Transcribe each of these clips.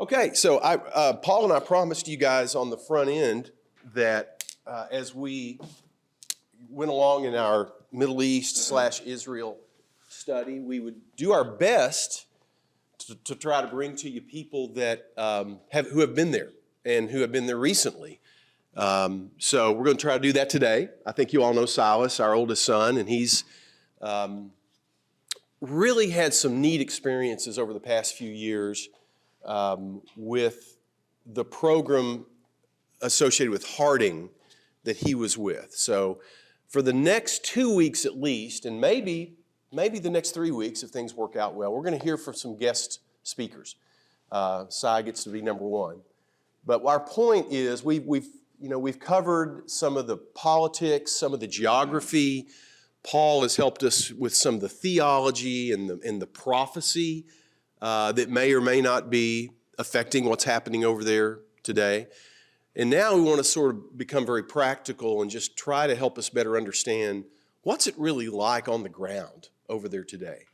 Okay, so Paul and I promised you guys on the front end that as we went along in our Middle East / Israel study, we would do our best to try to bring to you people that who have been there and who have been there recently. So we're going to try to do that today. I think you all know Silas, our oldest son, and he's really had some neat experiences over the past few years with the program associated with Harding that he was with. So for the next 2 weeks at least, and maybe the next 3 weeks if things work out well, we're going to hear from some guest speakers. Cy gets to be number one. But our point is we've covered some of the politics, some of the geography. Paul has helped us with some of the theology and the prophecy that may or may not be affecting what's happening over there today. And now we want to sort of become very practical and just try to help us better understand what's it really like on the ground over there today.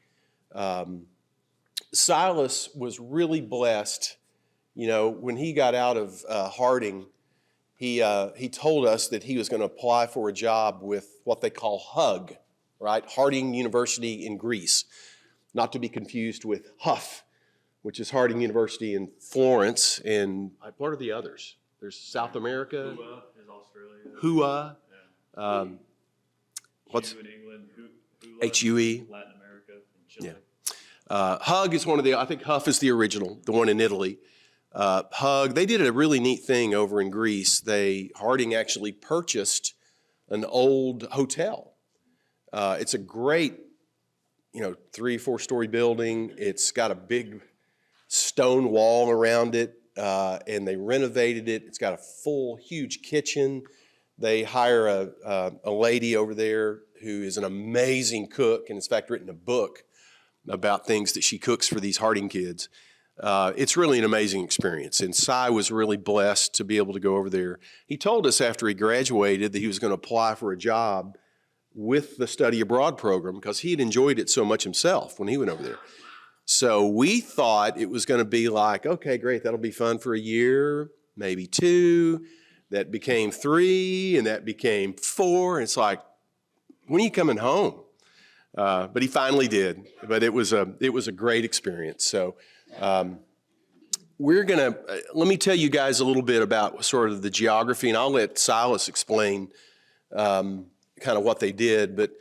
Silas was really blessed. You know, when he got out of Harding, he told us that he was going to apply for a job with what they call HUG, right? Harding University in Greece, not to be confused with HUF, which is Harding University in Florence. And what are the others? There's South America. HUA is Australia. HUA. Yeah. What's HU in England? HUE. Latin America and Chile. Yeah. HUG is one of the, I think HUF is the original, the one in Italy. HUG, they did a really neat thing over in Greece. Harding actually purchased an old hotel. It's a great, 3-4 story building. It's got a big stone wall around it, and they renovated it. It's got a full, huge kitchen. They hire a lady over there who is an amazing cook, and in fact written a book about things that she cooks for these Harding kids. It's really an amazing experience, and Cy was really blessed to be able to go over there. He told us after he graduated that he was going to apply for a job with the study abroad program because he had enjoyed it so much himself when he went over there. So we thought it was going to be like, okay, great, that'll be fun for a year, maybe 2. That became 3, and that became 4. And it's like, when are you coming home? But he finally did. But it was a great experience. So let me tell you guys a little bit about sort of the geography, and I'll let Silas explain kind of what they did. But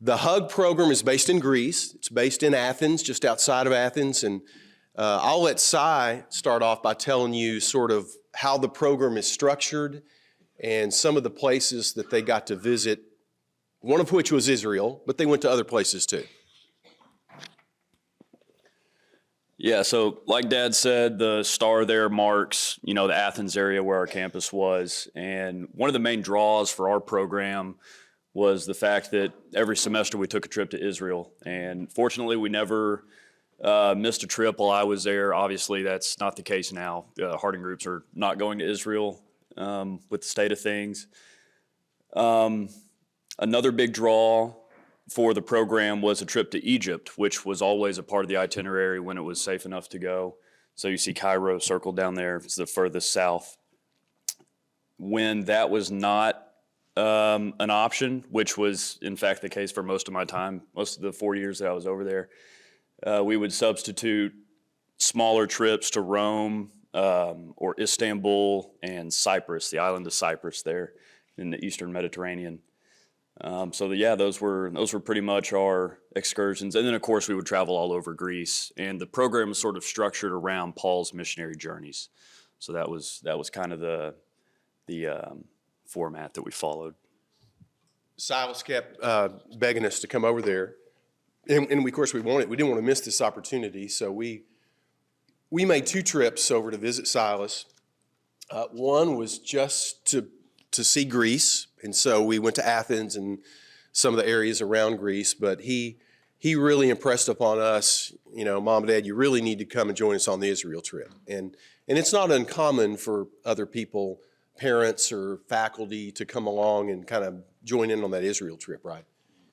the HUG program is based in Greece. It's based in Athens, just outside of Athens. And I'll let Cy start off by telling you sort of how the program is structured and some of the places that they got to visit, one of which was Israel, but they went to other places too. Yeah, so like Dad said, the star there marks, the Athens area where our campus was. And one of the main draws for our program was the fact that every semester we took a trip to Israel. And fortunately, we never missed a trip while I was there. Obviously, that's not the case now. Harding groups are not going to Israel with the state of things. Another big draw for the program was a trip to Egypt, which was always a part of the itinerary when it was safe enough to go. So you see Cairo circled down there. It's the furthest south. When that was not an option, which was in fact the case for most of my time, most of the 4 years that I was over there, we would substitute smaller trips to Rome or Istanbul and Cyprus, the island of Cyprus there in the Eastern Mediterranean. Those were pretty much our excursions. And then, of course, we would travel all over Greece. And the program was sort of structured around Paul's missionary journeys. So that was kind of the format that we followed. Silas kept begging us to come over there. And of course, we didn't want to miss this opportunity. So we made 2 trips over to visit Silas. One was just to see Greece. And so we went to Athens and some of the areas around Greece, but he really impressed upon us, Mom and Dad, you really need to come and join us on the Israel trip. And it's not uncommon for other people, parents or faculty, to come along and kind of join in on that Israel trip, right?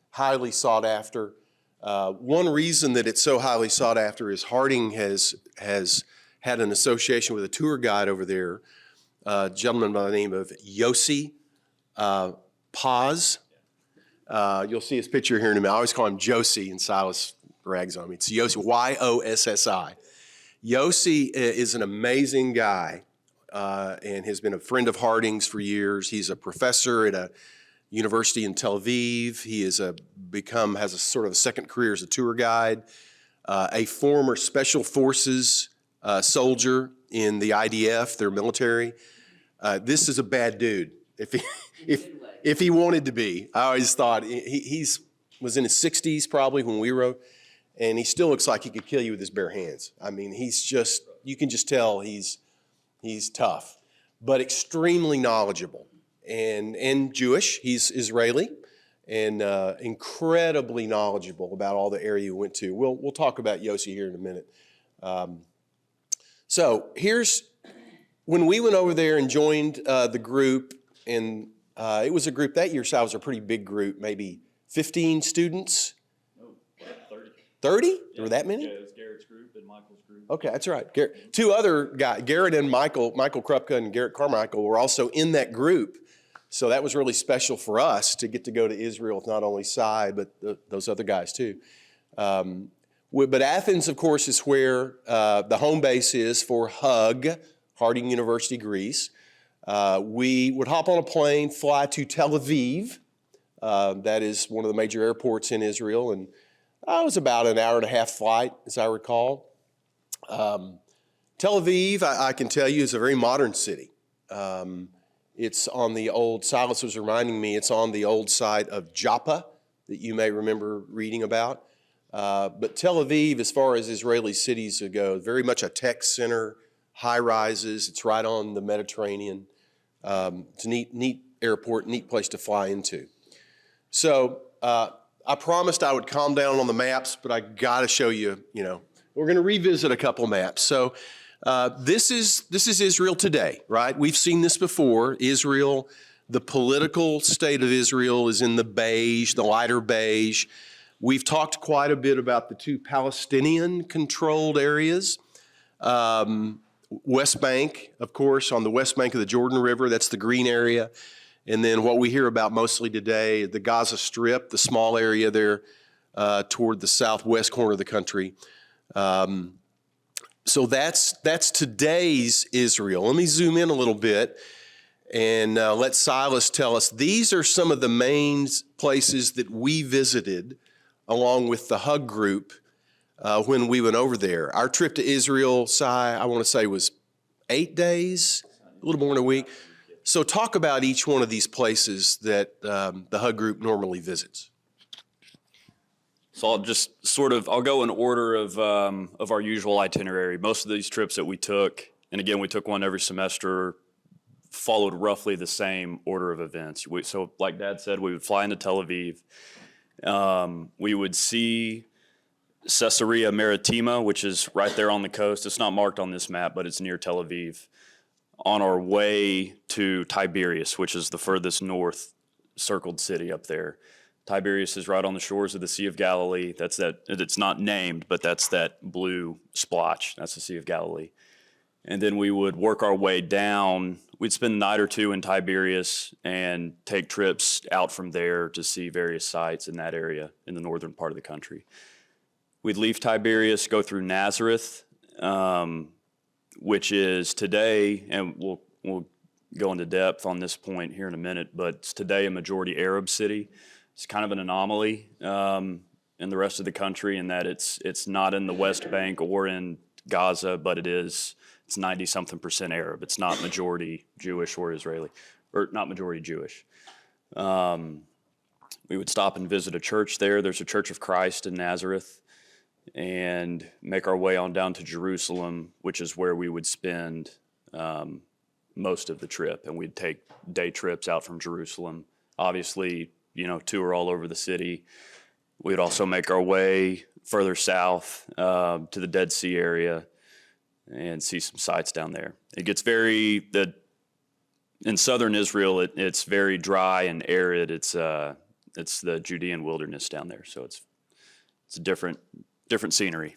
Highly sought after. One reason that it's so highly sought after is Harding has had an association with a tour guide over there, a gentleman by the name of Yossi Paz. You'll see his picture here in a minute. I always call him Josie, and Silas rags on me. It's Yossi, Yossi. Yossi is an amazing guy and has been a friend of Harding's for years. He's a professor at a university in Tel Aviv. He has a sort of a second career as a tour guide, a former Special Forces soldier in the IDF, their military. This is a bad dude. If he wanted to be, I always thought he's was in his 60s probably when we wrote, and he still looks like he could kill you with his bare hands. I mean, you can just tell he's tough, but extremely knowledgeable and Jewish. He's Israeli and incredibly knowledgeable about all the area you went to. We'll talk about Yossi here in a minute. So here's when we went over there and joined the group, and it was a group that year. So it was a pretty big group, maybe 15 students. No, 30. 30? Yeah. There were that many? Yeah, it was Garrett's group and Michael's group. Okay, that's right. Two other guys, Garrett and Michael Krupka and Garrett Carmichael, were also in that group. So that was really special for us to get to go to Israel with not only Cy, but those other guys too. But Athens, of course, is where the home base is for HUG, Harding University, Greece. We would hop on a plane, fly to Tel Aviv. That is one of the major airports in Israel. And it was about an hour and a half flight, as I recall. Tel Aviv, I can tell you, is a very modern city. It's on the old, Silas was reminding me, it's on the old site of Joppa that you may remember reading about. But Tel Aviv, as far as Israeli cities go, very much a tech center, high rises. It's right on the Mediterranean. It's a neat airport, neat place to fly into. So I promised I would calm down on the maps, but I got to show you, we're going to revisit a couple maps. So this is Israel today, right? We've seen this before. Israel, the political state of Israel is in the beige, the lighter beige. We've talked quite a bit about the two Palestinian-controlled areas. West Bank, of course, on the west bank of the Jordan River, that's the green area. And then what we hear about mostly today, the Gaza Strip, the small area there toward the southwest corner of the country. So that's today's Israel. Let me zoom in a little bit and let Silas tell us. These are some of the main places that we visited along with the HUG group when we went over there. Our trip to Israel, I want to say, was 8 days, a little more than a week. So talk about each one of these places that the HUG group normally visits. So I'll go in order of our usual itinerary. Most of these trips that we took, and again, we took one every semester, followed roughly the same order of events. So like Dad said, we would fly into Tel Aviv. We would see Caesarea Maritima, which is right there on the coast. It's not marked on this map, but it's near Tel Aviv. On our way to Tiberias, which is the furthest north circled city up there. Tiberias is right on the shores of the Sea of Galilee. It's not named, but that's that blue splotch. That's the Sea of Galilee. And then we would work our way down. We'd spend a night or two in Tiberias and take trips out from there to see various sites in that area in the northern part of the country. We'd leave Tiberias, go through Nazareth, which is today, and we'll go into depth on this point here in a minute, but it's today a majority Arab city. It's kind of an anomaly in the rest of the country in that it's not in the West Bank or in Gaza, but it's 90-something% Arab. It's not majority Jewish or Israeli, or not majority Jewish. We would stop and visit a church there. There's a Church of Christ in Nazareth, and make our way on down to Jerusalem, which is where we would spend most of the trip. And we'd take day trips out from Jerusalem. Obviously, tour all over the city. We'd also make our way further south to the Dead Sea area and see some sites down there. It gets in southern Israel, it's very dry and arid. It's the Judean wilderness down there, so it's a different scenery.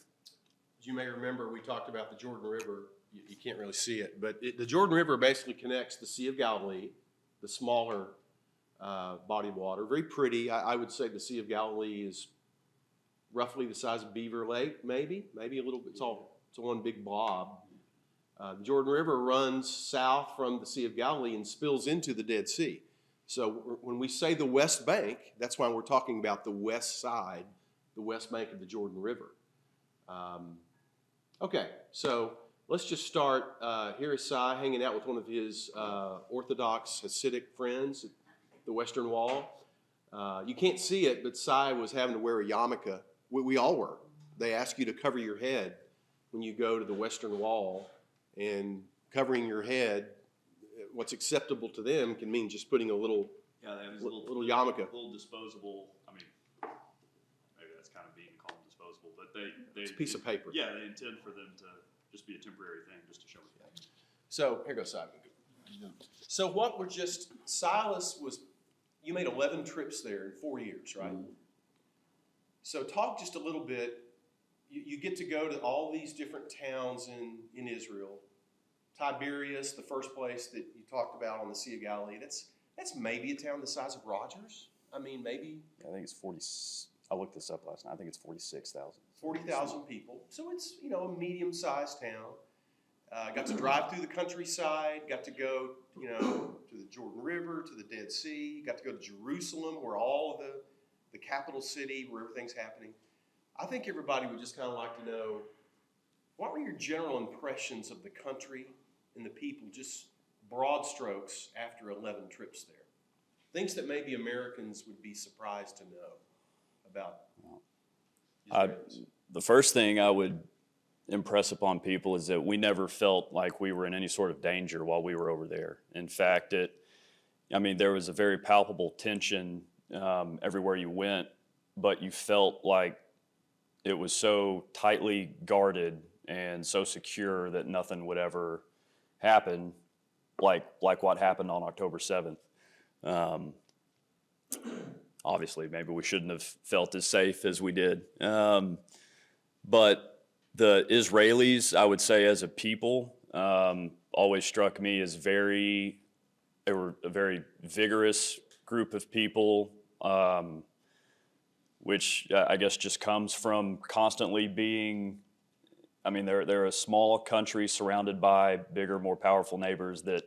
As you may remember, we talked about the Jordan River you can't really see it, but the Jordan River basically connects the Sea of Galilee, the smaller body of water. Very pretty. I would say the Sea of Galilee is roughly the size of Beaver Lake, maybe a little bit. It's one big blob. The Jordan River runs south from the Sea of Galilee and spills into the Dead Sea. So when we say the West Bank, that's why we're talking about the west side, the West Bank of the Jordan River. Okay, so let's just start. Here is Cy hanging out with one of his Orthodox Hasidic friends at the Western Wall. You can't see it, but Cy was having to wear a yarmulke. We all were. They ask you to cover your head when you go to the Western Wall, and covering your head, what's acceptable to them can mean just putting a little little yarmulke. Little disposable. I mean, maybe that's kind of being called disposable, but they It's a piece of paper. Yeah, they intend for them to just be a temporary thing, just to show it. So here goes Simon. So what Silas was, you made 11 trips there in 4 years, right? Mm-hmm. So talk just a little bit. You get to go to all these different towns in Israel. Tiberias, the first place that you talked about on the Sea of Galilee, that's maybe a town the size of Rogers. I mean, maybe. I think it's 40. I looked this up last night. I think it's 46,000. 40,000 people. So it's, a medium-sized town. Got to drive through the countryside, got to go, to the Jordan River, to the Dead Sea, got to go to Jerusalem, where all of the capital city, where everything's happening. I think everybody would just kind of like to know, what were your general impressions of the country and the people, just broad strokes, after 11 trips there? Things that maybe Americans would be surprised to know about Israelis. The first thing I would impress upon people is that we never felt like we were in any sort of danger while we were over there. In fact, there was a very palpable tension everywhere you went, but you felt like it was so tightly guarded and so secure that nothing would ever happen, like what happened on October 7th. Obviously, maybe we shouldn't have felt as safe as we did. But the Israelis, I would say, as a people, always struck me as they were a very vigorous group of people, which I guess just comes from constantly being, they're a small country surrounded by bigger, more powerful neighbors that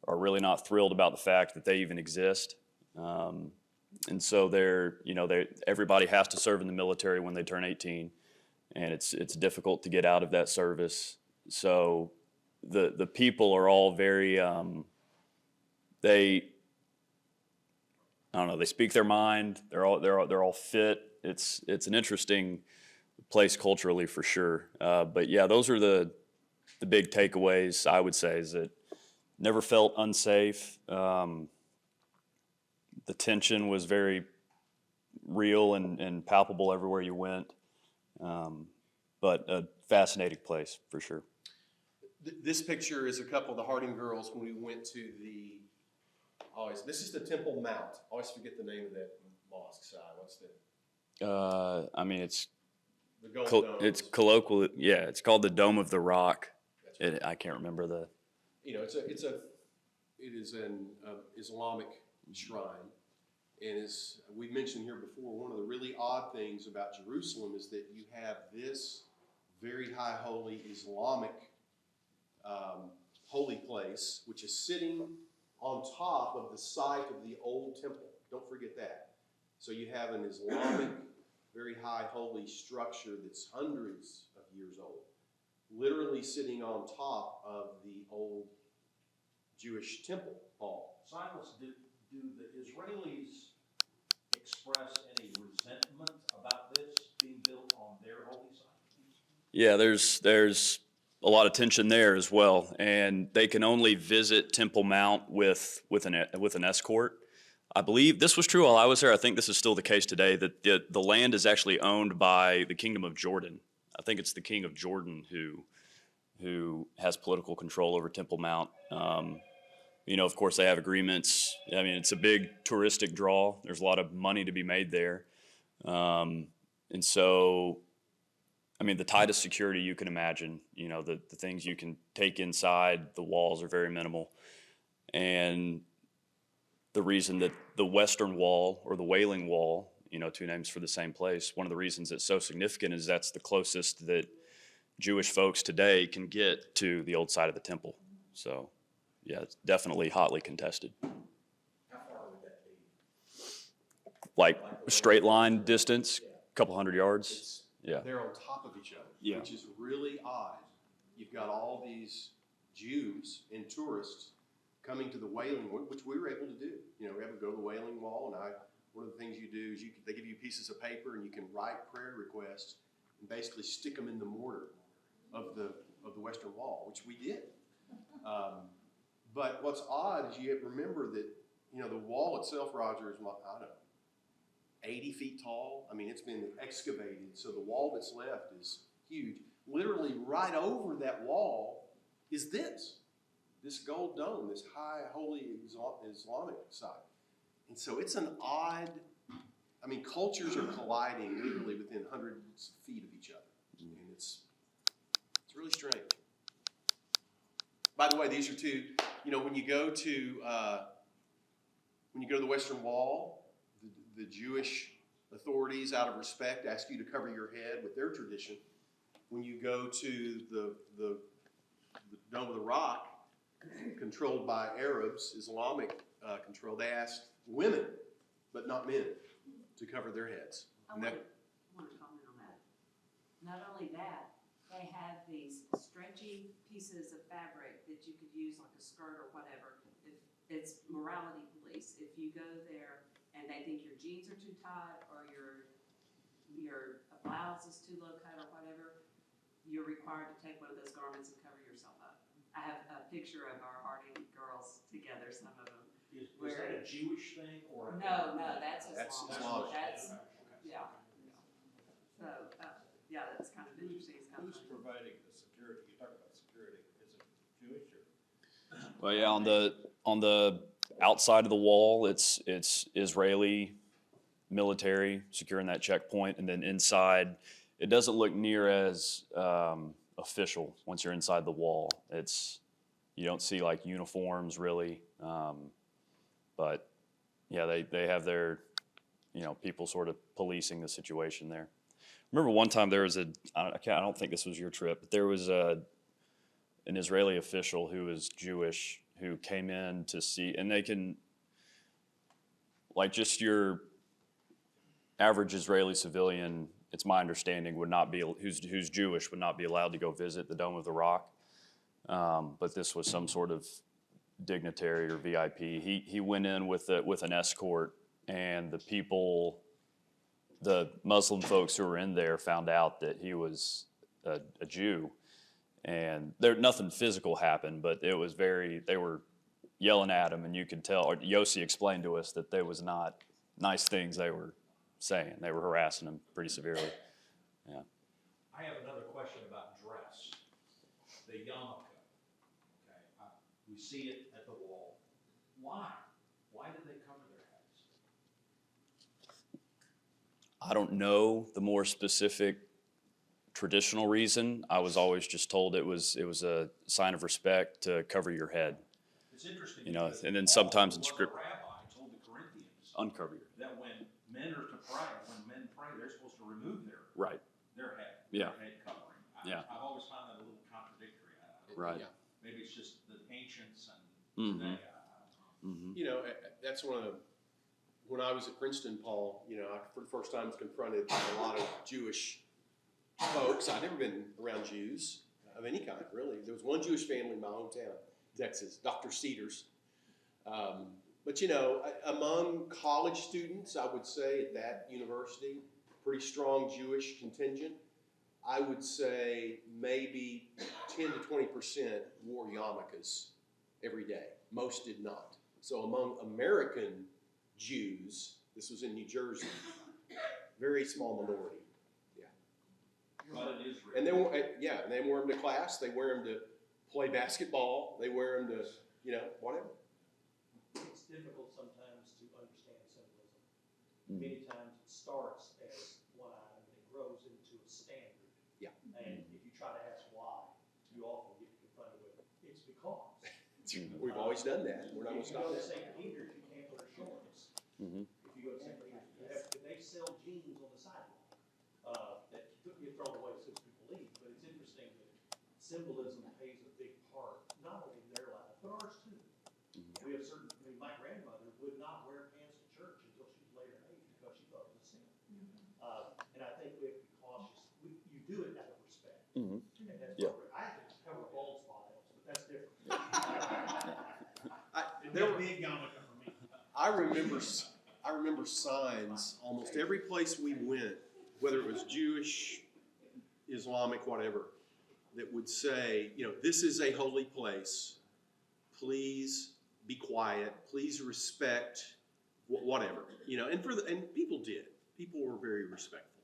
are really not thrilled about the fact that they even exist. And so everybody has to serve in the military when they turn 18. And it's difficult to get out of that service. So the people are all very they speak their mind. They're all fit. It's an interesting place culturally for sure. But yeah, those are the big takeaways I would say, is that never felt unsafe. The tension was very real and palpable everywhere you went. But a fascinating place for sure. This picture is a couple of the Harding girls when we went to this is the Temple Mount. I always forget the name of that mosque side. What's that? It's the Golden Dome. It's colloquial. Yeah, it's called the Dome of the Rock. Right. I can't remember the. It is an Islamic shrine. And as we mentioned here before, one of the really odd things about Jerusalem is that you have this very high holy Islamic holy place, which is sitting on top of the site of the old temple. Don't forget that. So you have an Islamic, very high holy structure that's hundreds of years old, literally sitting on top of the old Jewish temple hall. Silas, do the Israelis express any resentment about this being built on their holy site? Yeah, there's a lot of tension there as well, and they can only visit Temple Mount with an escort. I believe this was true while I was there. I think this is still the case today, that the land is actually owned by the Kingdom of Jordan. I think it's the King of Jordan who has political control over Temple Mount. Of course, they have agreements. It's a big touristic draw. There's a lot of money to be made there. And so I mean, the tightest security you can imagine. You know, the things you can take inside, the walls are very minimal. And the reason that the Western Wall or the Wailing Wall, you know, two names for the same place, one of the reasons it's so significant is that's the closest that Jewish folks today can get to the old side of the temple. So, yeah, it's definitely hotly contested. How far would that be? Like straight line distance, a couple hundred yards. Yeah. They're on top of each other, Yeah. which is really odd. You've got all these Jews and tourists coming to the Wailing Wall, which we were able to do. You know, we have to go to the Wailing Wall, and one of the things you do is they give you pieces of paper, and you can write prayer requests and basically stick them in the mortar of the Western Wall, which we did. But what's odd is you have to remember that, you know, the wall itself, Roger, is, I don't know, 80 feet tall. I mean, it's been excavated, so the wall that's left is huge. Literally right over that wall is this gold dome, this high holy Islamic site. And so it's an odd, I mean, cultures are colliding literally within hundreds of feet of each other. And it's really strange. By the way, these are two, you know, when you go to the Western Wall, the Jewish authorities, out of respect, ask you to cover your head with their tradition. When you go to the Dome of the Rock, controlled by Arabs, Islamic control, they asked women, but not men, to cover their heads. I want to comment on that. Not only that, they have these stretchy pieces of fabric that you could use like a skirt or whatever. If it's morality police. If you go there and they think your jeans are too tight or your blouse is too low cut or whatever, you're required to take one of those garments and cover yourself up. I have a picture of our Harding girls together, some of them. Is that a Jewish thing or? No, that's That's Islam. Islamic. That's, Okay. yeah. So, yeah, that's kind of interesting. It's kind of Who's funny. providing the security? You talk about security, is it Jewish or? Well, yeah, on the outside of the wall, it's Israeli military securing that checkpoint, and then inside, it doesn't look near as official once you're inside the wall. You don't see like uniforms really, but yeah, they have their, you know, people sort of policing the situation there. Remember one time there was I don't think this was your trip, but there was an Israeli official who was Jewish who came in to see, and they can, like, just your average Israeli civilian, it's my understanding, would not be, who's Jewish, would not be allowed to go visit the Dome of the Rock. But this was some sort of dignitary or VIP. He went in with an escort, and the Muslim folks who were in there found out that he was a Jew. And nothing physical happened, but they were yelling at him, and you could tell, or Yossi explained to us that there was not nice things they were saying. They were harassing him pretty severely. Yeah. I have another question about dress, the yarmulke. Okay, we see it at the wall. Why? Why did they cover their heads? I don't know the more specific traditional reason. I was always just told it was a sign of respect to cover your head. It's interesting. You know, because and then Paul, sometimes who in was script- a rabbi told the Corinthians Uncover your head. that when men are to pray, they're supposed to remove their Right. head, Yeah. their head covering. Yeah. I've always found that a little contradictory. Right. Yeah. Maybe it's just the ancients and Mhm. today. I don't know. You know, that's when I was at Princeton, Paul, you know, I for the first time confronted a lot of Jewish folks. I'd never been around Jews of any kind, really. There was one Jewish family in my hometown, Texas, Dr. Cedars. But, you know, among college students, I would say at that university, pretty strong Jewish contingent. I would say maybe 10 to 20% wore yarmulkes every day. Most did not. So among American Jews, this was in New Jersey, very small minority. Yeah. But it is real. And they wear them to class. They wear them to play basketball. They wear them to, you know, whatever. It's difficult sometimes to understand symbolism. Many times it starts as one item and it grows into a standard. Yeah. And if you try to ask why, you often get confronted with, it's because. We've always done that. We're not If gonna you go stop to that. St. Peter's, you can't wear shorts. Mhm. If you go to St. Peter's, they sell jeans on the sidewalk, that get thrown away as soon as people leave. But it's interesting that symbolism plays a big part, not only in their lives, but ours too. We have certain, I mean, my grandmother would not wear pants to church until she was later in age because she thought it was a sin. And I think we have to be cautious. You do it out of respect. Mhm. And that's Yeah. appropriate. I have to cover bald spot else, but that's different. There They're were, big yarmulke for me. I remember signs almost every place we went, whether it was Jewish, Islamic, whatever, that would say, this is a holy place. Please be quiet. Please respect whatever, and people did. People were very respectful.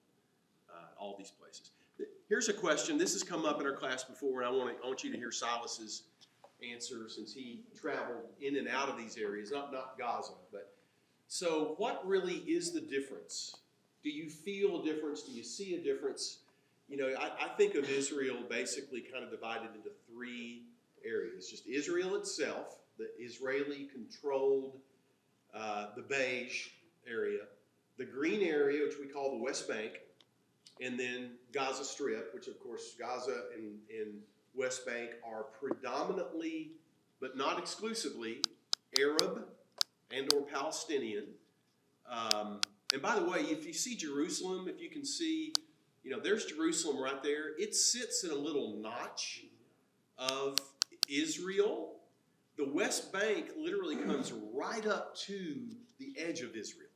All these places. Here's a question. This has come up in our class before, and I want you to hear Silas's answer since he traveled in and out of these areas, not Gaza, but so what really is the difference? Do you feel a difference? Do you see a difference? I think of Israel basically kind of divided into three areas. Just Israel itself, the Israeli-controlled, the beige area, the green area, which we call the West Bank, and then Gaza Strip, which of course Gaza and West Bank are predominantly, but not exclusively, Arab and or Palestinian. And by the way, if you see Jerusalem, if you can see, there's Jerusalem right there. It sits in a little notch of Israel. The West Bank literally comes right up to the edge of Israel.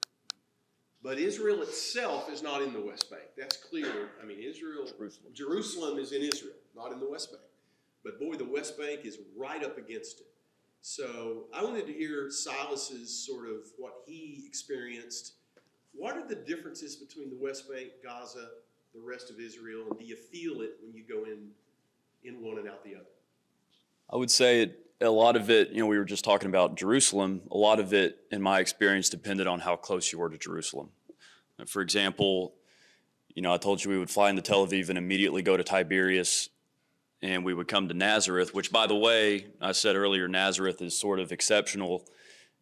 But Israel itself is not in the West Bank. That's clear. I mean, Jerusalem is in Israel, not in the West Bank. But boy, the West Bank is right up against it. So I wanted to hear Silas's sort of what he experienced. What are the differences between the West Bank, Gaza, the rest of Israel, and do you feel it when you go in one and out the other? I would say a lot of it, we were just talking about Jerusalem, a lot of it, in my experience, depended on how close you were to Jerusalem. For example, I told you we would fly into Tel Aviv and immediately go to Tiberias, and we would come to Nazareth, which, by the way, I said earlier, Nazareth is sort of exceptional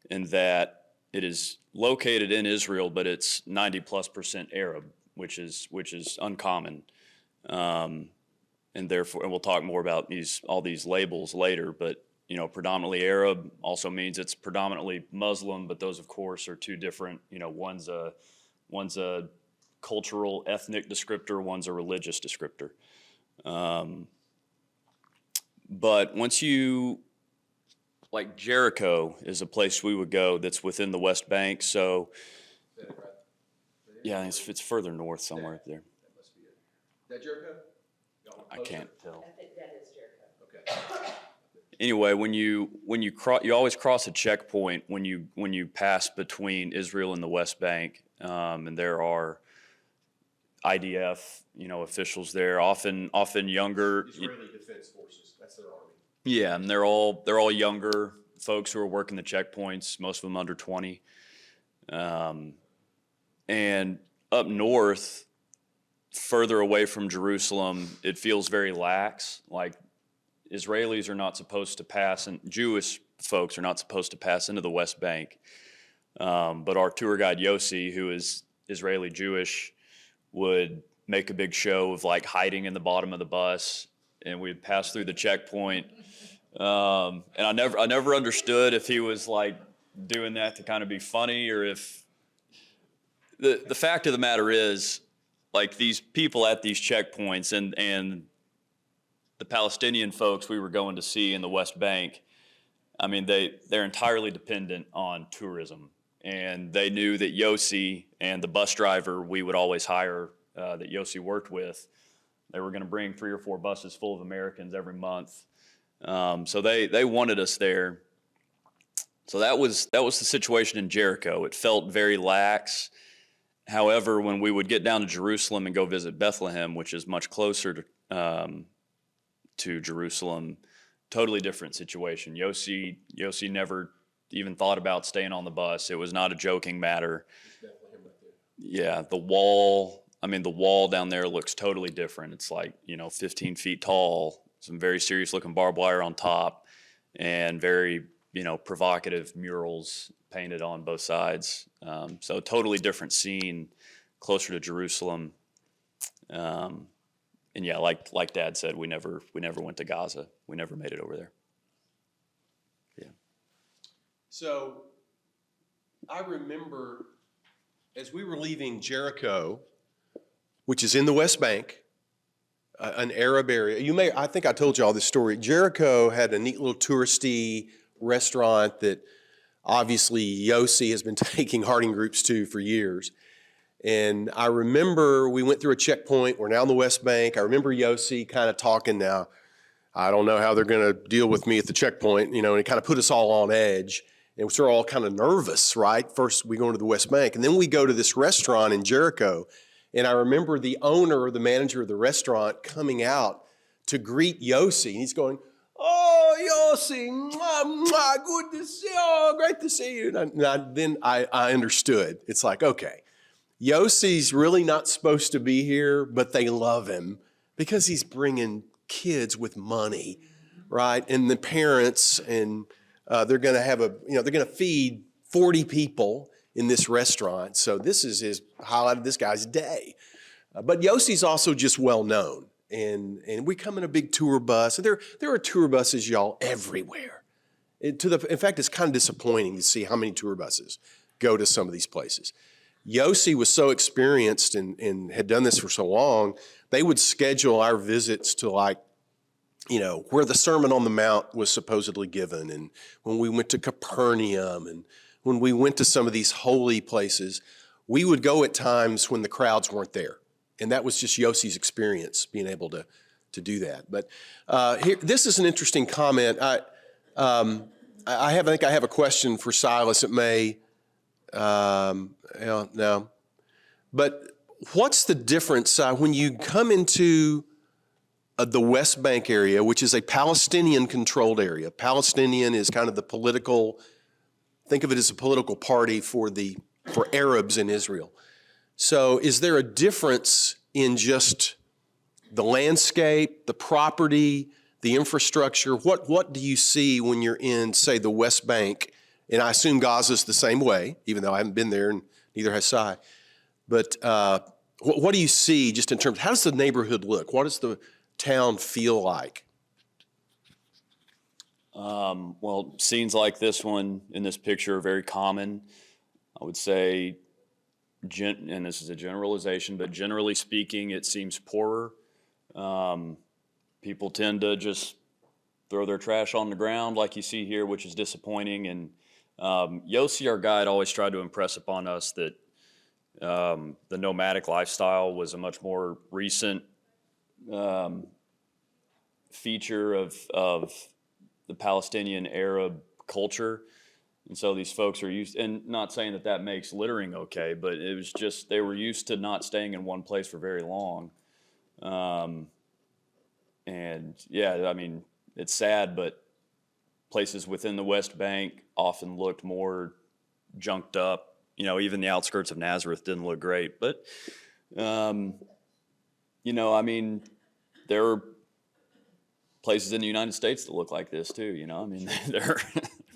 in that it is located in Israel, but it's 90+% Arab, which is uncommon. And therefore, and we'll talk more about all these labels later, but predominantly Arab also means it's predominantly Muslim, but those of course are two different, one's a cultural ethnic descriptor, one's a religious descriptor. But once like Jericho is a place we would go that's within the West Bank, so yeah, it's further north somewhere up there. That must be it. Is that Jericho? I can't tell. I think that is Jericho. Okay. Anyway, when you cross, you always cross a checkpoint when you pass between Israel and the West Bank, and there are IDF, officials there, often younger. Israeli Defense Forces. That's their army. Yeah, and they're all younger folks who are working the checkpoints. Most of them under 20, and up north, further away from Jerusalem, it feels very lax. Like Israelis are not supposed to pass, and Jewish folks are not supposed to pass into the West Bank. But our tour guide Yossi, who is Israeli Jewish, would make a big show of like hiding in the bottom of the bus, and we'd pass through the checkpoint. And I never understood if he was like doing that to kind of be funny, or if the fact of the matter is, like these people at these checkpoints and the Palestinian folks we were going to see in the West Bank, I mean, they're entirely dependent on tourism. And they knew that Yossi and the bus driver we would always hire that Yossi worked with, they were going to bring 3 or 4 buses full of Americans every month. So they wanted us there. So that was the situation in Jericho. It felt very lax. However, when we would get down to Jerusalem and go visit Bethlehem, which is much closer to Jerusalem, totally different situation. Yossi never even thought about staying on the bus. It was not a joking matter. Yeah, the wall. I mean, the wall down there looks totally different. It's like, 15 feet tall, some very serious looking barbed wire on top, and very, provocative murals painted on both sides. So totally different scene, closer to Jerusalem. And yeah, like Dad said, we never went to Gaza. We never made it over there. Yeah. So I remember as we were leaving Jericho, which is in the West Bank, an Arab area. I think I told you all this story. Jericho had a neat little touristy restaurant that obviously Yossi has been taking Harding groups to for years. And I remember we went through a checkpoint. We're now in the West Bank. I remember Yossi kind of talking now. I don't know how they're going to deal with me at the checkpoint, and it kind of put us all on edge. And we're all kind of nervous, right? First, we go into the West Bank, and then we go to this restaurant in Jericho. And I remember the owner, the manager of the restaurant, coming out to greet Yossi. And he's going, "Oh, Yossi, mwah, mwah, good to see you. Oh, great to see you." Then I understood. It's like, okay, Yossi's really not supposed to be here, but they love him because he's bringing kids with money, right? And the parents, and they're going to have they're going to feed 40 people in this restaurant. So this is his highlight of this guy's day. But Yossi's also just well known. And we come in a big tour bus. And there are tour buses, y'all, everywhere. In fact, it's kind of disappointing to see how many tour buses go to some of these places. Yossi was so experienced and had done this for so long, they would schedule our visits to where the Sermon on the Mount was supposedly given, and when we went to Capernaum, and when we went to some of these holy places, we would go at times when the crowds weren't there. And that was just Yossi's experience, being able to do that. But this is an interesting comment. I think I have a question for Silas. It may, no. But what's the difference when you come into the West Bank area, which is a Palestinian-controlled area? Palestinian is kind of the political, think of it as a political party for Arabs in Israel. So is there a difference in just the landscape, the property, the infrastructure? What do you see when you're in, say, the West Bank? And I assume Gaza's the same way, even though I haven't been there, and neither has Si. But what do you see just in terms, how does the neighborhood look? What does the town feel like? Well, scenes like this one in this picture are very common. I would say, and this is a generalization, but generally speaking, it seems poorer. People tend to just throw their trash on the ground like you see here, which is disappointing. And Yossi, our guide, always tried to impress upon us that the nomadic lifestyle was a much more recent feature of the Palestinian Arab culture. And so these folks are used, and not saying that makes littering okay, but it was just, they were used to not staying in one place for very long. And yeah, I mean, it's sad, but places within the West Bank often looked more junked up. Even the outskirts of Nazareth didn't look great. But, I mean, there are places in the United States that look like this too, I mean, they're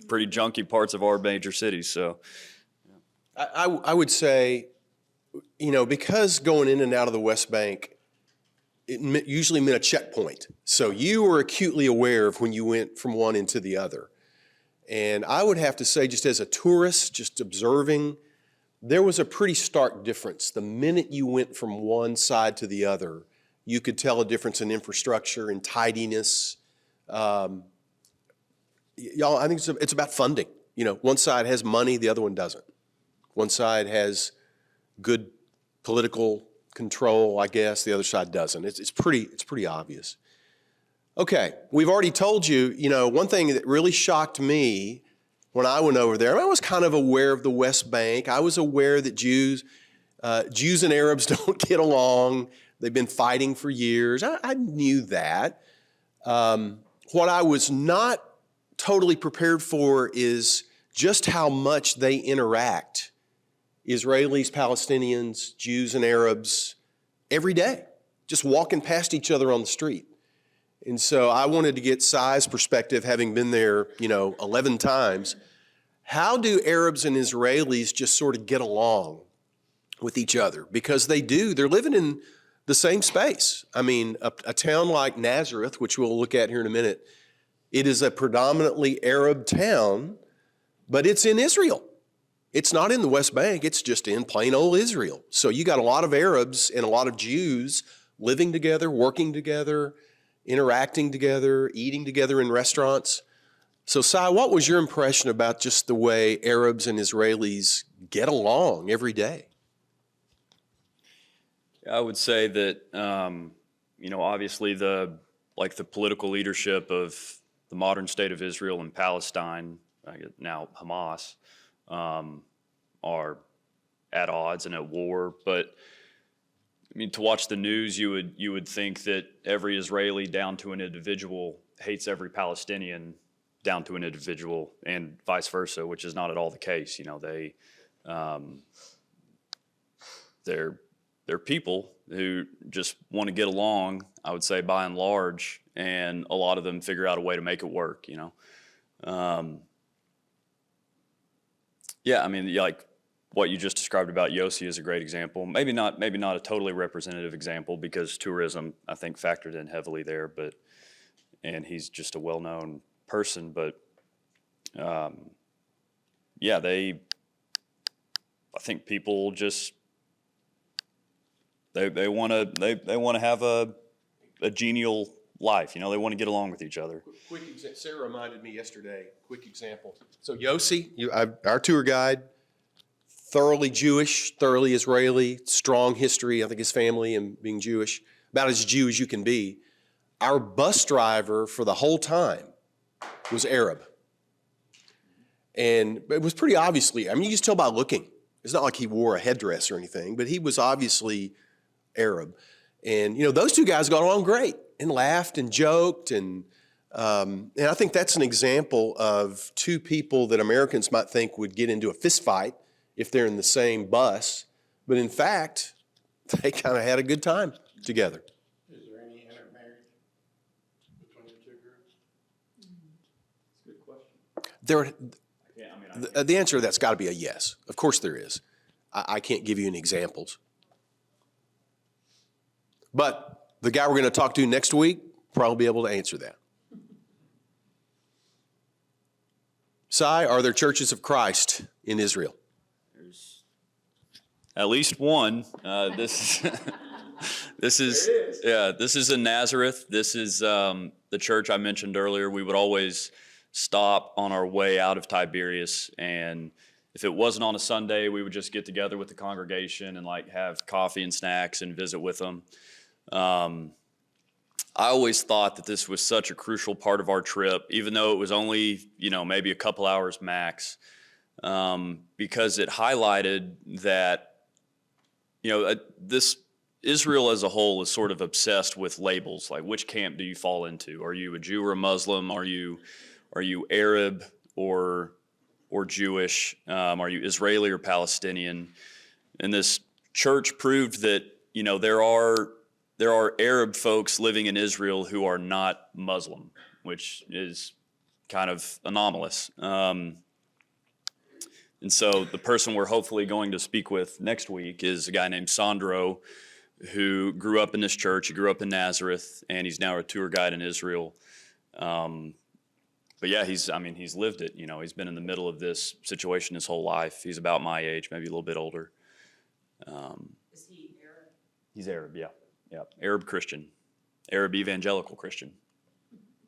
pretty junky parts of our major cities, so. I would say, because going in and out of the West Bank, it usually meant a checkpoint. So you were acutely aware of when you went from one into the other. And I would have to say, just as a tourist, just observing, there was a pretty stark difference. The minute you went from one side to the other, you could tell a difference in infrastructure and tidiness. Y'all, I think it's about funding. One side has money, the other one doesn't. One side has good political control, I guess, the other side doesn't. It's pretty obvious. Okay, we've already told you, one thing that really shocked me when I went over there, I was kind of aware of the West Bank. I was aware that Jews and Arabs don't get along. They've been fighting for years. I knew that. What I was not totally prepared for is just how much they interact. Israelis, Palestinians, Jews and Arabs, every day, just walking past each other on the street. And so I wanted to get Sai's perspective, having been there, 11 times. How do Arabs and Israelis just sort of get along with each other? Because they do. They're living in the same space. I mean, a town like Nazareth, which we'll look at here in a minute, it is a predominantly Arab town, but it's in Israel. It's not in the West Bank. It's just in plain old Israel. So you got a lot of Arabs and a lot of Jews living together, working together, interacting together, eating together in restaurants. So, Sai, what was your impression about just the way Arabs and Israelis get along every day? I would say that, obviously the political leadership of the modern state of Israel and Palestine, now Hamas, are at odds and at war. But I mean, to watch the news, you would think that every Israeli down to an individual hates every Palestinian down to an individual, and vice versa, which is not at all the case. They're people who just want to get along, I would say, by and large, and a lot of them figure out a way to make it work, Yeah, I mean, like what you just described about Yossi is a great example. Maybe not a totally representative example, because tourism, I think, factored in heavily there, and he's just a well-known person, but yeah, I think people just, they want to have a genial life. They want to get along with each other. Quick example. Sarah reminded me yesterday, quick example. So Yossi, our tour guide, thoroughly Jewish, thoroughly Israeli, strong history, I think his family and being Jewish, about as Jew as you can be. Our bus driver for the whole time was Arab. And it was pretty obviously, I mean, you just tell by looking. It's not like he wore a headdress or anything, but he was obviously Arab. And, those two guys got along great and laughed and joked. And I think that's an example of two people that Americans might think would get into a fist fight if they're in the same bus. But in fact, they kind of had a good time together. Is there any intermarriage between the two groups? That's a good question. The answer to that's got to be a yes. Of course there is. I can't give you any examples. But the guy we're going to talk to next week probably be able to answer that. Sai, are there churches of Christ in Israel? There's at least one. This is in Nazareth. This is the church I mentioned earlier. We would always stop on our way out of Tiberias, and if it wasn't on a Sunday, we would just get together with the congregation and have coffee and snacks and visit with them. I always thought that this was such a crucial part of our trip, even though it was only, maybe a couple hours max, because it highlighted that, this Israel as a whole is sort of obsessed with labels. Like, which camp do you fall into? Are you a Jew or a Muslim? Are you Arab or Jewish? Are you Israeli or Palestinian? And this church proved that, there are Arab folks living in Israel who are not Muslim, which is kind of anomalous. And so the person we're hopefully going to speak with next week is a guy named Sandro, who grew up in this church. He grew up in Nazareth, and he's now a tour guide in Israel. But yeah, he's lived it. He's been in the middle of this situation his whole life. He's about my age, maybe a little bit older. Is he Arab? He's Arab, yeah. Yeah, Arab Christian, Arab evangelical Christian.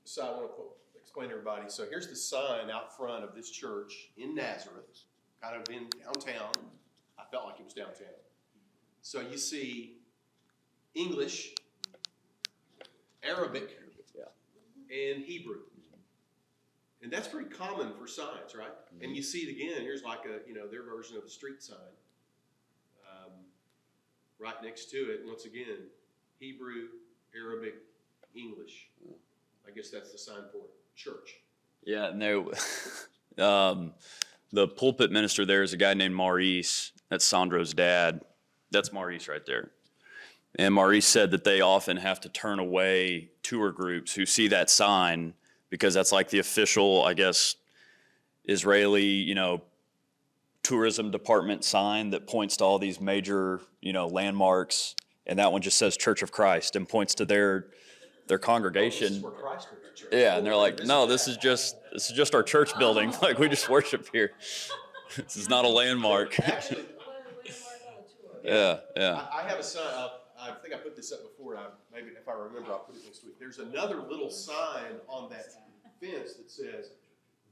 So I want to explain to everybody. So here's the sign out front of this church in Nazareth, kind of in downtown. I felt like it was downtown. So you see English, Arabic, and Hebrew. And that's pretty common for signs, right? Mm-hmm. And you see it again. Here's like their version of a street sign. Right next to it, once again, Hebrew, Arabic, English. I guess that's the sign for it. Church. Yeah, no. The pulpit minister there is a guy named Maurice. That's Sandro's dad. That's Maurice right there. And Maurice said that they often have to turn away tour groups who see that sign because that's like the official, I guess, Israeli, tourism department sign that points to all these major, landmarks. And that one just says Church of Christ and points to their This is congregation. where Christ went to church. Yeah, and they're like, no, this is just our church building. Like, we just worship here. This is not a landmark. Actually, Yeah. I have a sign, I think I put this up before, and maybe if I remember, I'll put it next week. There's another little sign on that fence that says,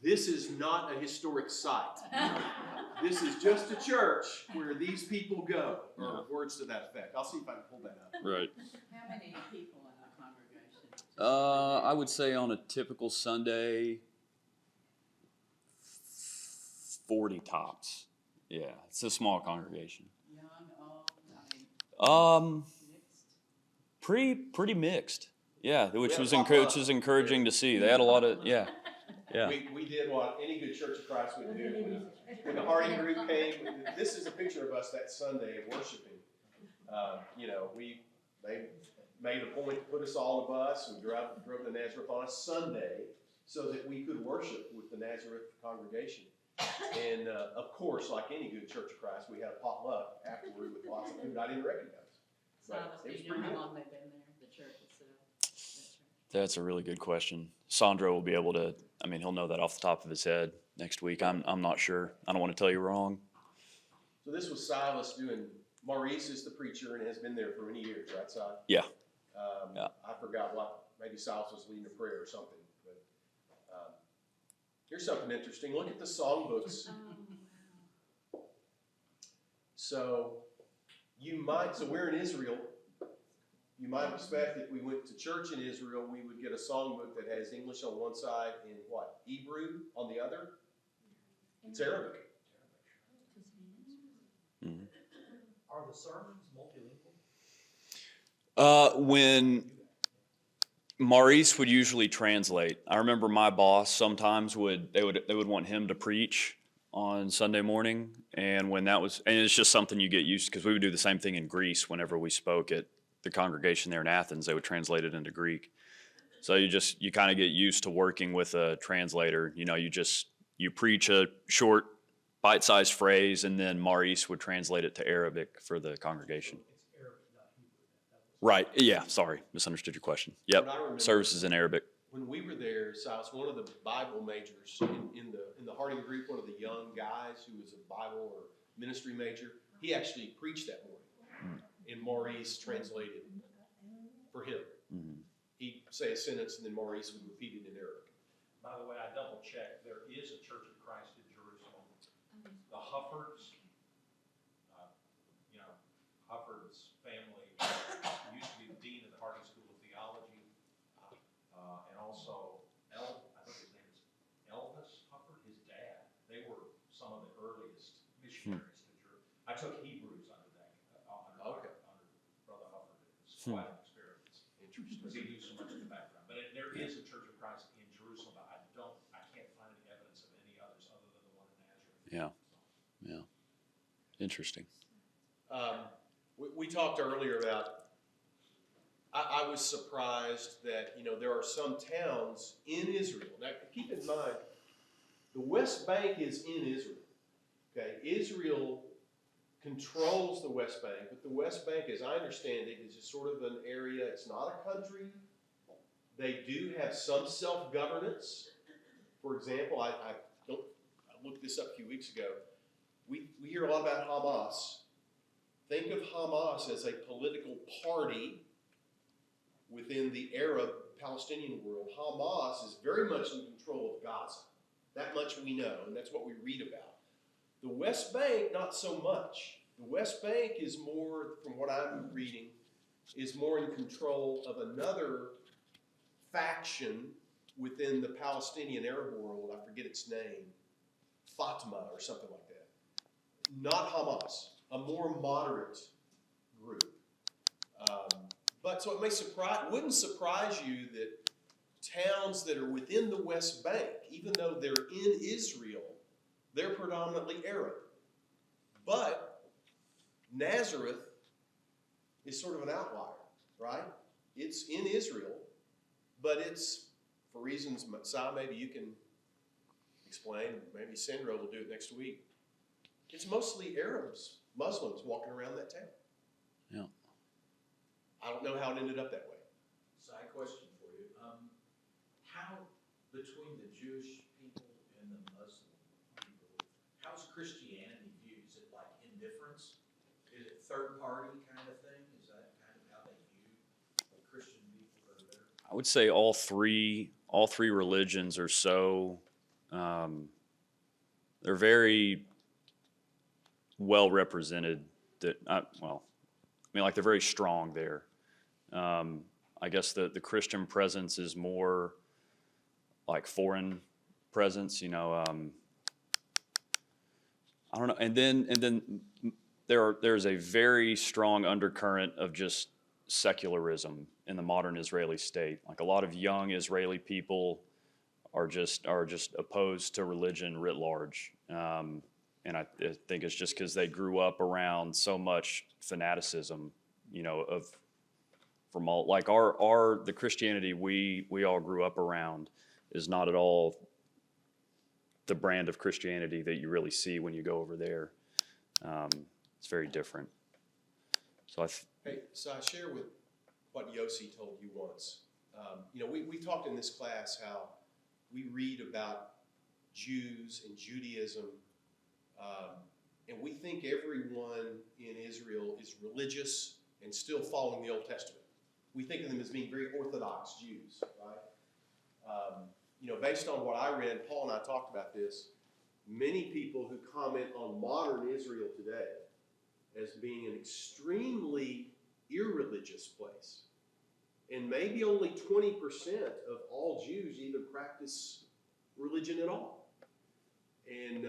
"This is not a historic site. This is just a church where these people go," or words to that effect. I'll see if I can pull that up. Right. How many people in the congregation? I would say on a typical Sunday, 40 tops. Yeah, it's a small congregation. Young, old, I mean, Mixed. mixed? Pretty mixed. Yeah, which Yeah, was pop which up. was encouraging to see. They had a lot of yeah. We did what any good Church of Christ would do. When the Harding group came, this is a picture of us that Sunday worshiping. They made a point to put us all on a bus. We drove to Nazareth on a Sunday so that we could worship with the Nazareth congregation. And of course, like any good Church of Christ, we had a potluck afterward with lots of food I didn't recognize. Silas, It do was you know pretty how good. long they've been there, the church itself? That's a really good question. Sandro will be able to. I mean, he'll know that off the top of his head next week. I'm not sure. I don't want to tell you wrong. So this was Silas doing. Maurice is the preacher and has been there for many years, right, Si? Yeah. Yeah. I forgot what. Maybe Silas was leading a prayer or something. But here's something interesting. Look at the songbooks. So we're in Israel. You might expect if we went to church in Israel, we would get a songbook that has English on one side and what? Hebrew on the other? It's Arabic. Mm-hmm. Are the sermons multilingual? When Maurice would usually translate, I remember my boss sometimes they would want him to preach on Sunday morning, and it's just something you get used to because we would do the same thing in Greece whenever we spoke at the congregation there in Athens. They would translate it into Greek, so you kind of get used to working with a translator. You preach a short, bite-sized phrase, and then Maurice would translate it to Arabic for the congregation. It's Arabic, not Hebrew. Right. Yeah. Sorry. Misunderstood your question. Yep. What I remember- Services in Arabic. When we were there, Silas, one of the Bible majors in the Harding group, one of the young guys who was a Bible or ministry major, he actually preached that morning, and Maurice translated for him. Mm-hmm. He'd say a sentence, and then Maurice would repeat it in Arabic. By the way, I double checked, there is a Church of Christ in Jerusalem. The Huffords, Hufford's family used to be the dean of the Harding School of Theology, and also I think his name is Elvis Hufford, his dad. They were some of the earliest missionaries to Jerusalem. I took Hebrews under Okay. under Brother Hufford. It was quite an experience. Because he knew so much of the background. But there is a Church of Christ in Jerusalem, but I can't find any evidence of any others other than the one in Nazareth. Yeah. Interesting. We talked earlier about, I was surprised that, there are some towns in Israel. Now, keep in mind, the West Bank is in Israel. Okay, Israel controls the West Bank, but the West Bank, as I understand it, is just sort of an area, it's not a country. They do have some self-governance. For example, I looked this up a few weeks ago. We hear a lot about Hamas. Think of Hamas as a political party within the Arab Palestinian world. Hamas is very much in control of Gaza. That much we know, and that's what we read about. The West Bank, not so much. The West Bank is more, from what I'm reading, is more in control of another faction within the Palestinian Arab world. I forget its name. Fatma or something like that. Not Hamas, a more moderate group. But so it wouldn't surprise you that towns that are within the West Bank, even though they're in Israel, they're predominantly Arab. But Nazareth is sort of an outlier, right? It's in Israel, but it's, for reasons, Si, maybe you can explain, maybe Sandra will do it next week. It's mostly Arabs, Muslims walking around that town. Yeah. I don't know how it ended up that way. Side question for you. How, between the Jewish people and the Muslim people, how's Christianity viewed? Is it like indifference? Is it third party kind of thing? Is that kind of how they view the Christian people that are there? I would say all three religions are so, they're very well represented that, like they're very strong there. I guess the Christian presence is more like foreign presence, I don't know. And then there's a very strong undercurrent of just secularism in the modern Israeli state. Like a lot of young Israeli people are just opposed to religion writ large. And I think it's just because they grew up around so much fanaticism, from all, like the Christianity we all grew up around is not at all the brand of Christianity that you really see when you go over there. It's very different. So Hey, so I share with what Yossi told you once. We talked in this class how we read about Jews and Judaism, and we think everyone in Israel is religious and still following the Old Testament. We think of them as being very Orthodox Jews, right? Based on what I read, Paul and I talked about this, many people who comment on modern Israel today as being an extremely irreligious place. And maybe only 20% of all Jews even practice religion at all. And,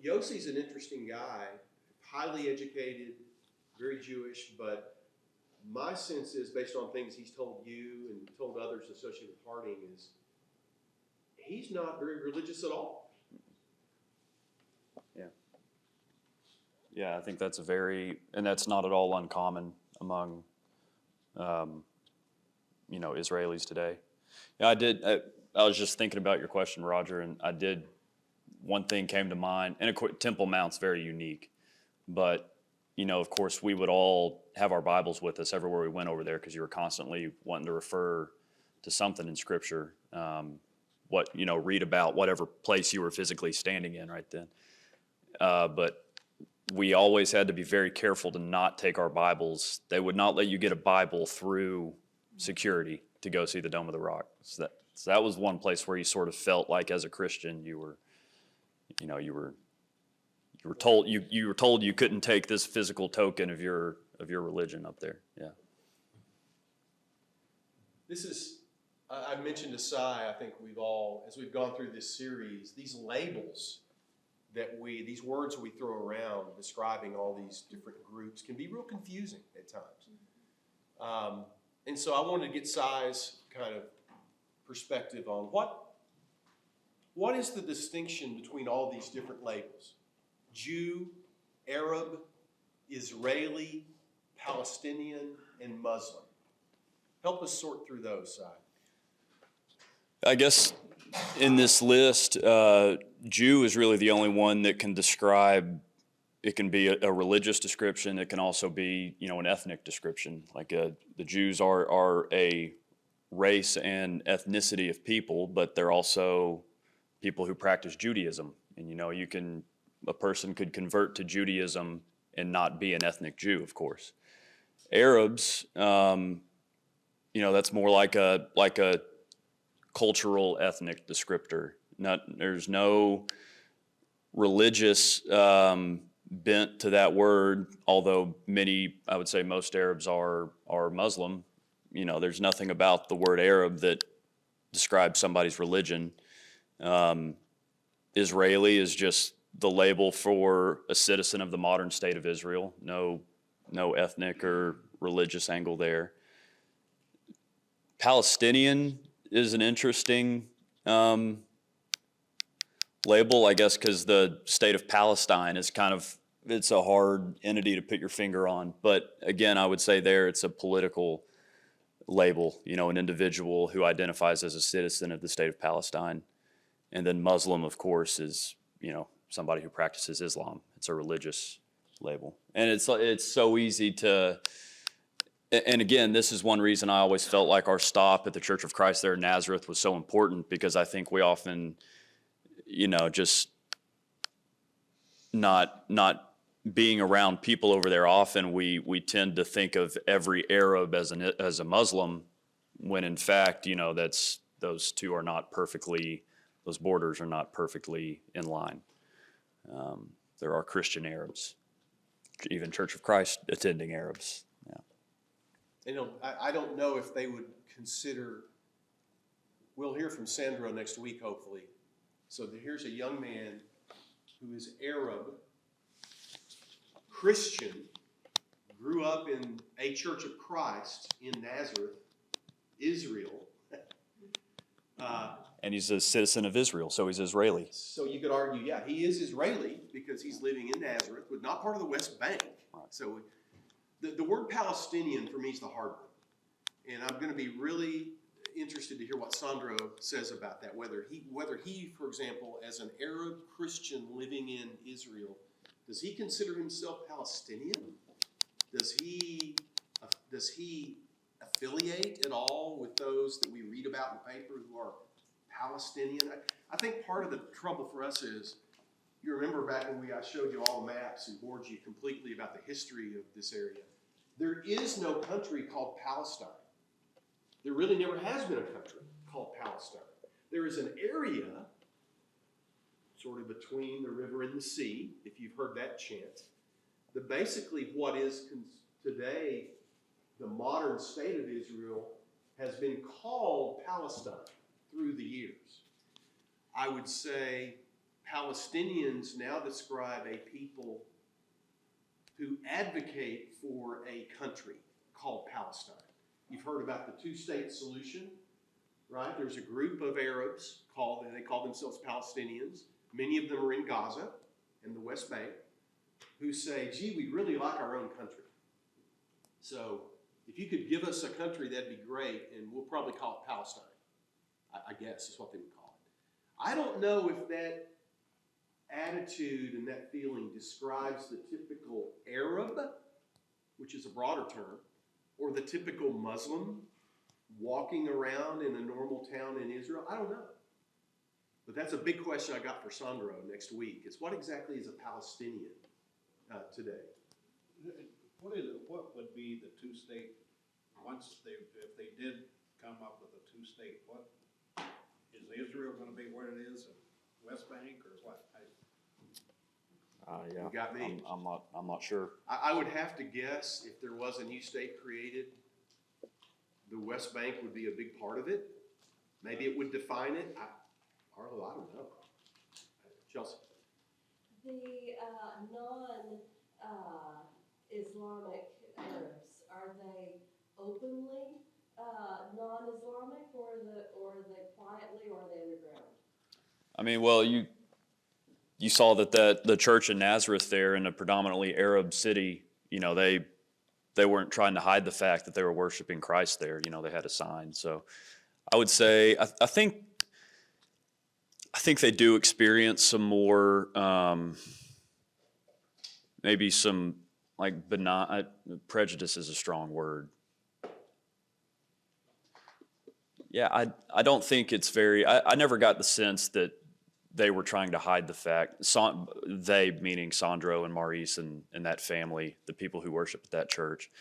Yossi's an interesting guy, highly educated, very Jewish, but my sense is, based on things he's told you and told others associated with Harding, is he's not very religious at all. Yeah, I think that's and that's not at all uncommon among, Israelis today. Yeah, I was just thinking about your question, Roger, and one thing came to mind, and of course, Temple Mount's very unique, but, of course, we would all have our Bibles with us everywhere we went over there because you were constantly wanting to refer to something in Scripture, read about whatever place you were physically standing in right then. But we always had to be very careful to not take our Bibles. They would not let you get a Bible through security to go see the Dome of the Rock. So that was one place where you sort of felt like, as a Christian, you were told you couldn't take this physical token of your religion up there. Yeah. This is, I mentioned to Si, I think as we've gone through this series, these labels these words we throw around describing all these different groups can be real confusing at times. And so I wanted to get Si's kind of perspective on what is the distinction between all these different labels? Jew, Arab, Israeli, Palestinian, and Muslim. Help us sort through those, Si. I guess in this list, Jew is really the only one that can describe. It can be a religious description. It can also be, an ethnic description. Like the Jews are a race and ethnicity of people, but they're also people who practice Judaism. And a person could convert to Judaism and not be an ethnic Jew, of course. Arabs, that's more like a cultural ethnic descriptor. There's no religious bent to that word, although I would say most Arabs are Muslim. There's nothing about the word Arab that describes somebody's religion. Israeli is just the label for a citizen of the modern state of Israel. No ethnic or religious angle there. Palestinian is an interesting label, I guess, because the state of Palestine is kind of it's a hard entity to put your finger on. But again, I would say there it's a political label, an individual who identifies as a citizen of the state of Palestine. And then Muslim, of course, is, somebody who practices Islam. It's a religious label. And it's so easy to, and again, this is one reason I always felt like our stop at the Church of Christ there in Nazareth was so important, because I think we often, just not being around people over there often, we tend to think of every Arab as a Muslim, when in fact, those borders are not perfectly in line. There are Christian Arabs, even Church of Christ attending Arabs. Yeah. I don't know if they would consider, we'll hear from Sandro next week, hopefully. So here's a young man who is Arab, Christian, grew up in a Church of Christ in Nazareth, Israel. And he's a citizen of Israel, so he's Israeli. So you could argue, yeah, he is Israeli because he's living in Nazareth, but not part of the West Bank. Right. So the word Palestinian for me is the hard one. And I'm going to be really interested to hear what Sandro says about that, whether he, for example, as an Arab Christian living in Israel, does he consider himself Palestinian? Does he affiliate at all with those that we read about in the paper who are Palestinian? I think part of the trouble for us is, you remember back when I showed you all the maps and bored you completely about the history of this area. There is no country called Palestine. There really never has been a country called Palestine. There is an area sort of between the river and the sea, if you've heard that chant. Basically what is today the modern state of Israel has been called Palestine through the years. I would say Palestinians now describe a people who advocate for a country called Palestine. You've heard about the two-state solution, right? There's a group of Arabs they call themselves Palestinians. Many of them are in Gaza and the West Bank, who say, gee, we'd really like our own country. So if you could give us a country, that'd be great, and we'll probably call it Palestine, I guess is what they would call it. I don't know if that attitude and that feeling describes the typical Arab, which is a broader term, or the typical Muslim walking around in a normal town in Israel. I don't know. But that's a big question I got for Sandro next week, is what exactly is a Palestinian today? What would be the two-state, if they did come up with a two-state, what, is Israel gonna be what it is in West Bank, or what? Yeah. You got me. I'm not sure. I would have to guess if there was a new state created, the West Bank would be a big part of it. Maybe it would define it. Arlo, I don't know. Chelsea. The non-Islamic Arabs, are they openly non-Islamic, or are they quietly, or are they underground? I mean, well, you saw that the church in Nazareth there, in a predominantly Arab city, they weren't trying to hide the fact that they were worshiping Christ there. They had a sign. So I would say I think they do experience some more, maybe some like benign, prejudice is a strong word. Yeah, I don't think it's very, I never got the sense that they were trying to hide the fact, they meaning Sandro and Maurice and that family, the people who worship at that church.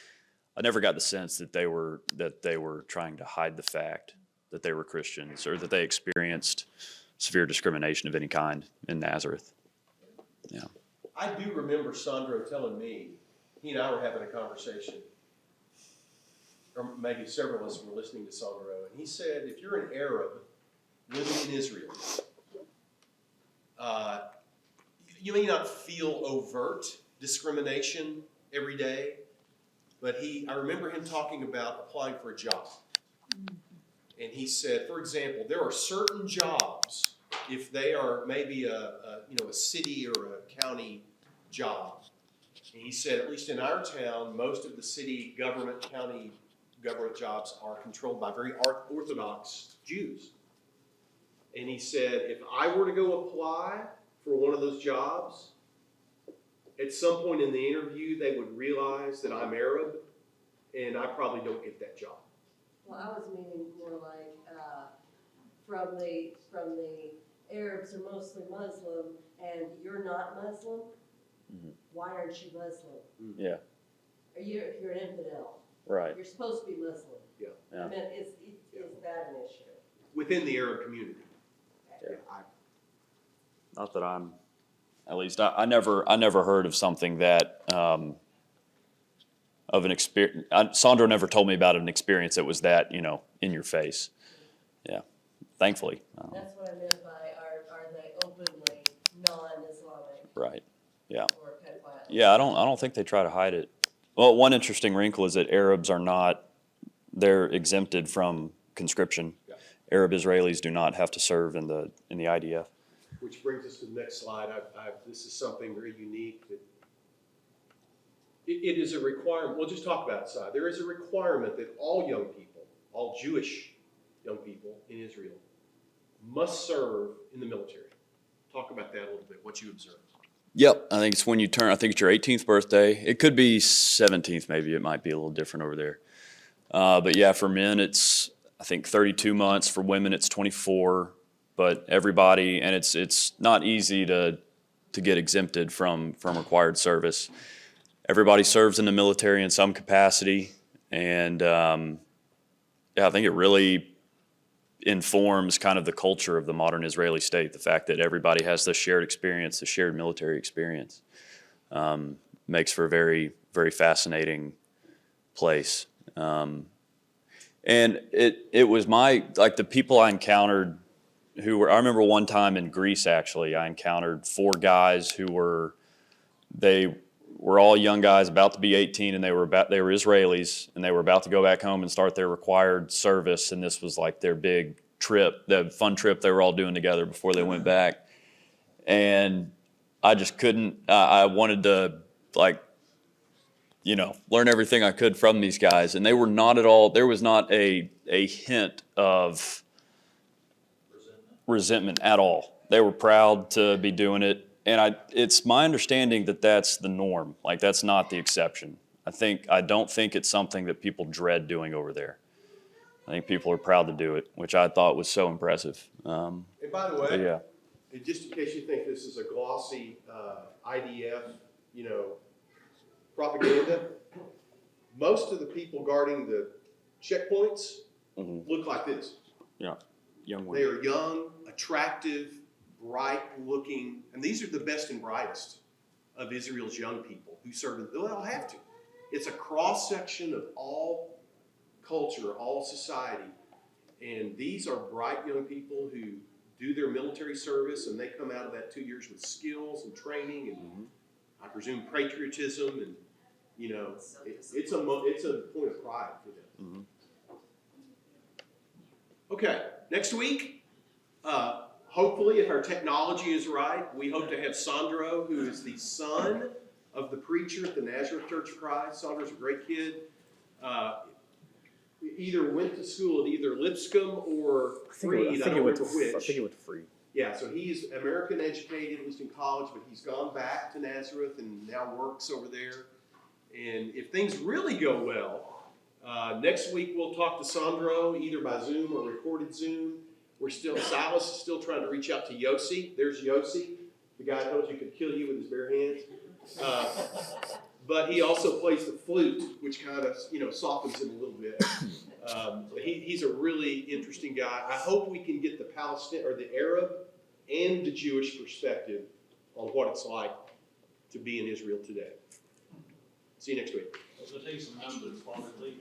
I never got the sense that they were trying to hide the fact that they were Christians or that they experienced severe discrimination of any kind in Nazareth. Yeah. I do remember Sandro telling me, he and I were having a conversation, or maybe several of us were listening to Sandro, and he said, if you're an Arab living in Israel, you may not feel overt discrimination every day, but I remember him talking about applying for a job. And he said, for example, there are certain jobs, if they are maybe a city or a county job. And he said, at least in our town, most of the city government, county government jobs are controlled by very Orthodox Jews. And he said, if I were to go apply for one of those jobs, at some point in the interview, they would realize that I'm Arab, and I probably don't get that job. Well, I was meaning more like, from the Arabs are mostly Muslim, and you're not Muslim, why aren't you Muslim? Yeah, Are you, if you're an infidel, right. you're supposed to be Muslim. Yeah. Yeah. I mean, is that an issue? Within the Arab community. Yeah. Not that I'm, at least I never heard of something that, of an experience. Sandro never told me about an experience that was that, in your face. Yeah, thankfully. That's what I meant by, are they openly non-Islamic Right, yeah. or pedophile? Yeah, I don't think they try to hide it. Well, one interesting wrinkle is that Arabs are not, they're exempted from conscription. Yeah. Arab Israelis do not have to serve in the IDF. Which brings us to the next slide. This is something very unique that it is a requirement. We'll just talk about it aside. There is a requirement that all young people, all Jewish young people in Israel, must serve in the military. Talk about that a little bit, what you observed. Yep, I think it's when you turn, I think it's your 18th birthday. It could be 17th, maybe. It might be a little different over there. But yeah, for men, it's, I think, 32 months. For women, it's 24. But everybody, and it's not easy to get exempted from required service. Everybody serves in the military in some capacity. And yeah, I think it really informs kind of the culture of the modern Israeli state, the fact that everybody has this shared experience, the shared military experience, makes for a very, very fascinating place. And it was the people I encountered I remember one time in Greece, actually, I encountered 4 guys they were all young guys about to be 18, and they were Israelis, and they were about to go back home and start their required service, and this was like their big trip, the fun trip they were all doing together before they went back. And I just couldn't, I wanted to learn everything I could from these guys, and they were not at all, there was not a hint of resentment at all. They were proud to be doing it. And it's my understanding that that's the norm. Like, that's not the exception. I don't think it's something that people dread doing over there. I think people are proud to do it, which I thought was so impressive. And by the way, Yeah. and just in case you think this is a glossy IDF, propaganda, most of the people guarding the checkpoints look like this. Yeah, young They one. are young, attractive, bright-looking, and these are the best and brightest of Israel's young people who serve. They all have to. It's a cross-section of all culture, all society, and these are bright young people who do their military service, and they come out of that 2 years with skills and training, and I presume patriotism, and it's a point of pride for them. Okay, next week. Hopefully, if our technology is right, we hope to have Sandro, who is the son of the preacher at the Nazareth Church of Christ. Sandro's a great kid. Either went to school at either Lipscomb or Freed. I don't remember which. I think it went to Freed. Yeah, so he's American educated, at least in college, but he's gone back to Nazareth and now works over there. And if things really go well, next week we'll talk to Sandro either by Zoom or recorded Zoom. Silas is still trying to reach out to Yossi. There's Yossi, the guy who told you could kill you with his bare hands. But he also plays the flute, which kind of, softens him a little bit. He's a really interesting guy. I hope we can get the Arab and the Jewish perspective on what it's like to be in Israel today. See you next week. I was gonna tell you some numbers while we're leaving.